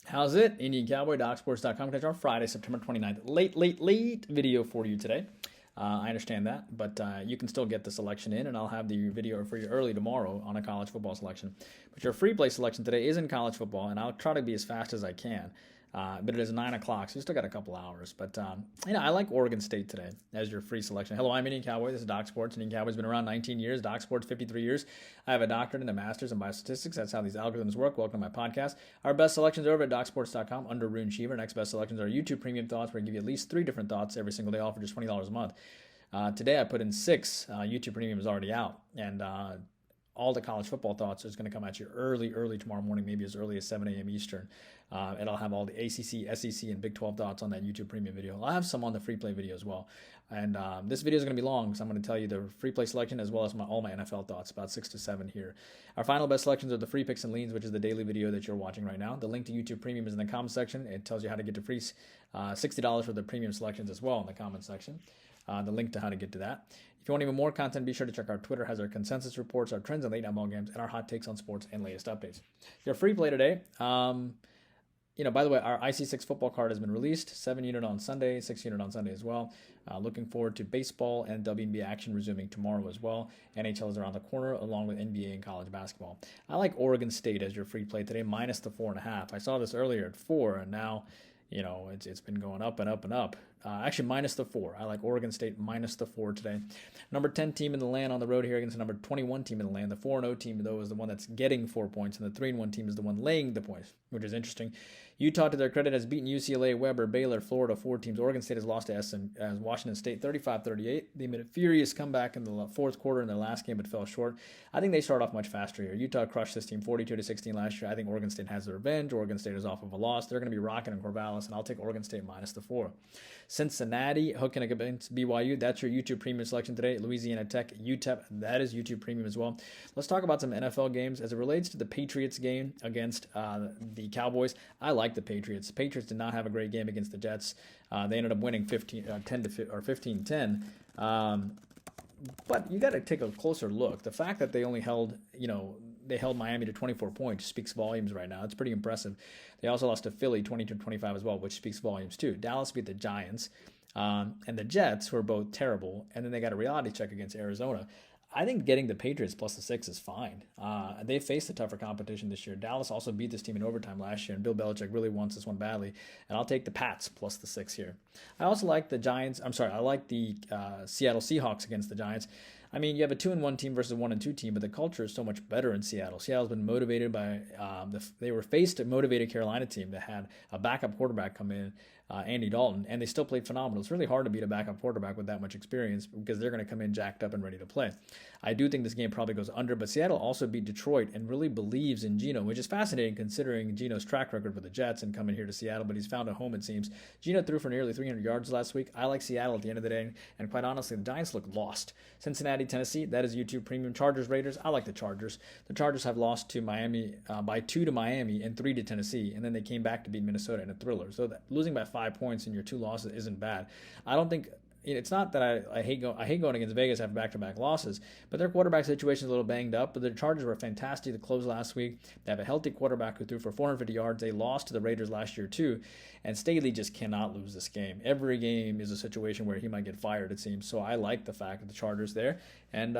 How's it? Indian Cowboy, docsports.com. Catch our Friday, September 29th. Late video for you today. I understand that, but you can still get the selection in, and I'll have the video for you early tomorrow on a college football selection. But your free play selection today is in college football, and I'll try to be as fast as I can. But it is 9 o'clock, so you still got a couple hours. But, I like Oregon State today as your free selection. Hello, I'm Indian Cowboy. This is Doc Sports. Indian Cowboy's been around 19 years. Doc Sports, 53 years. I have a doctorate and a master's in biostatistics. That's how these algorithms work. Welcome to my podcast. Our best selections are over at docsports.com under Rune Sheaver. Next best selections are YouTube Premium Thoughts, where I give you at least 3 different thoughts every single day, all for just $20 a month. Today I put in 6. YouTube Premium is already out. And all the college football thoughts is going to come at you early tomorrow morning, maybe as early as 7 a.m. Eastern. And I'll have all the ACC, SEC, and Big 12 thoughts on that YouTube Premium video. I'll have some on the free play video as well. And this video is going to be long, so I'm going to tell you the free play selection as well as all my NFL thoughts, about 6 to 7 here. Our final best selections are the free picks and leans, which is the daily video that you're watching right now. The link to YouTube Premium is in the comment section. It tells you how to get to free $60 for the premium selections as well in the comment section. The link to how to get to that. If you want even more content, be sure to check our Twitter. Has our consensus reports, our trends and late night ball games, and our hot takes on sports and latest updates. Your free play today. By the way, our IC6 football card has been released. 7 unit on Sunday, 6 unit on Sunday as well. Looking forward to baseball and WNBA action resuming tomorrow as well. NHL is around the corner, along with NBA and college basketball. I like Oregon State as your free play today, minus the 4.5. I saw this earlier at 4, and now it's been going up and up and up. Actually, minus the 4. I like Oregon State minus the 4 today. Number 10 team in the land on the road here against the number 21 team in the land. The 4-0 team, though, is the one that's getting 4 points, and the 3-1 team is the one laying the points, which is interesting. Utah, to their credit, has beaten UCLA, Weber, Baylor, Florida, 4 teams. Oregon State has lost to Washington State 35-38. They made a furious comeback in the fourth quarter in their last game, but fell short. I think they start off much faster here. Utah crushed this team 42-16 last year. I think Oregon State has the revenge. Oregon State is off of a loss. They're going to be rocking in Corvallis, and I'll take Oregon State minus the 4. Cincinnati hooking against BYU. That's your YouTube Premium selection today. Louisiana Tech, UTEP. That is YouTube Premium as well. Let's talk about some NFL games as it relates to the Patriots game against the Cowboys. I like the Patriots. The Patriots did not have a great game against the Jets. They ended up winning 15-10. But you got to take a closer look. The fact that they only held Miami to 24 points speaks volumes right now. It's pretty impressive. They also lost to Philly 22-25 as well, which speaks volumes too. Dallas beat the Giants, and the Jets were both terrible, and then they got a reality check against Arizona. I think getting the Patriots plus the 6 is fine. They faced a tougher competition this year. Dallas also beat this team in overtime last year, and Bill Belichick really wants this one badly. And I'll take the Pats plus the 6 here. I also like the I like the Seattle Seahawks against the Giants. I mean, you have a 2-1 team versus a 1-2 team, but the culture is so much better in Seattle. Seattle's been motivated by they were faced a motivated Carolina team that had a backup quarterback come in, Andy Dalton, and they still played phenomenal. It's really hard to beat a backup quarterback with that much experience because they're going to come in jacked up and ready to play. I do think this game probably goes under, but Seattle also beat Detroit and really believes in Geno, which is fascinating considering Geno's track record with the Jets and coming here to Seattle, but he's found a home, it seems. Geno threw for nearly 300 yards last week. I like Seattle at the end of the day, and quite honestly, the Giants look lost. Cincinnati, Tennessee, that is YouTube Premium. Chargers, Raiders, I like the Chargers. The Chargers have lost to Miami by 2 to Miami and 3 to Tennessee, and then they came back to beat Minnesota in a thriller. So losing by 5 points in your 2 losses isn't bad. I don't think it's not that I hate going against Vegas after back-to-back losses, but their quarterback situation is a little banged up. But the Chargers were fantastic to close last week. They have a healthy quarterback who threw for 450 yards. They lost to the Raiders last year too, and Staley just cannot lose this game. Every game is a situation where he might get fired, it seems. So I like the fact that the Chargers there, and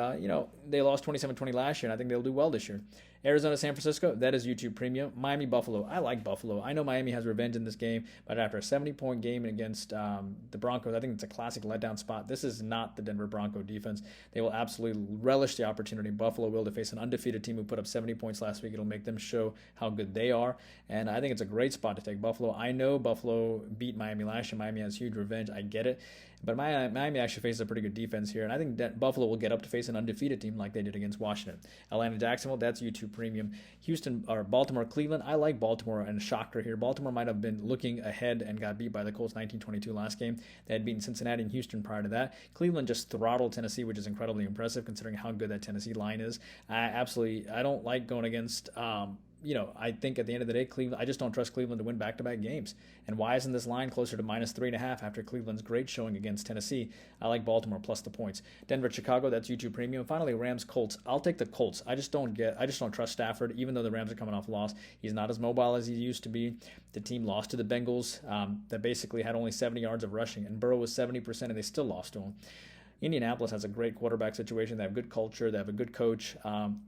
they lost 27-20 last year, and I think they'll do well this year. Arizona, San Francisco, that is YouTube Premium. Miami, Buffalo, I like Buffalo. I know Miami has revenge in this game, but after a 70-point game against the Broncos, I think it's a classic letdown spot. This is not the Denver Bronco defense. They will absolutely relish the opportunity. Buffalo will to face an undefeated team who put up 70 points last week. It'll make them show how good they are, and I think it's a great spot to take Buffalo. I know Buffalo beat Miami last year. Miami has huge revenge. I get it. But Miami actually faces a pretty good defense here, and I think that Buffalo will get up to face an undefeated team like they did against Washington. Atlanta, Jacksonville, that's YouTube Premium. Baltimore, Cleveland, I like Baltimore and a shocker here. Baltimore might have been looking ahead and got beat by the Colts 19-22 last game. They had beaten Cincinnati and Houston prior to that. Cleveland just throttled Tennessee, which is incredibly impressive considering how good that Tennessee line is. I don't like going against I think at the end of the day, Cleveland. I just don't trust Cleveland to win back-to-back games. And why isn't this line closer to -3.5 after Cleveland's great showing against Tennessee? I like Baltimore plus the points. Denver, Chicago. That's YouTube Premium. Finally, Rams, Colts. I'll take the Colts. I just don't trust Stafford, even though the Rams are coming off a loss. He's not as mobile as he used to be. The team lost to the Bengals, that basically had only 70 yards of rushing, and Burrow was 70%, and they still lost to him. Indianapolis has a great quarterback situation. They have good culture. They have a good coach.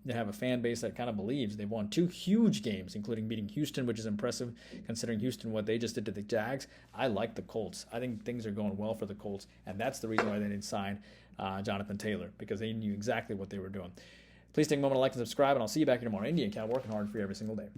They have a fan base that kind of believes. They've won 2 huge games, including beating Houston, which is impressive considering Houston, what they just did to the Jags. I like the Colts. I think things are going well for the Colts, and that's the reason why they didn't sign Jonathan Taylor, because they knew exactly what they were doing. Please take a moment to like and subscribe, and I'll see you back here tomorrow. Indian Cow working hard for you every single day.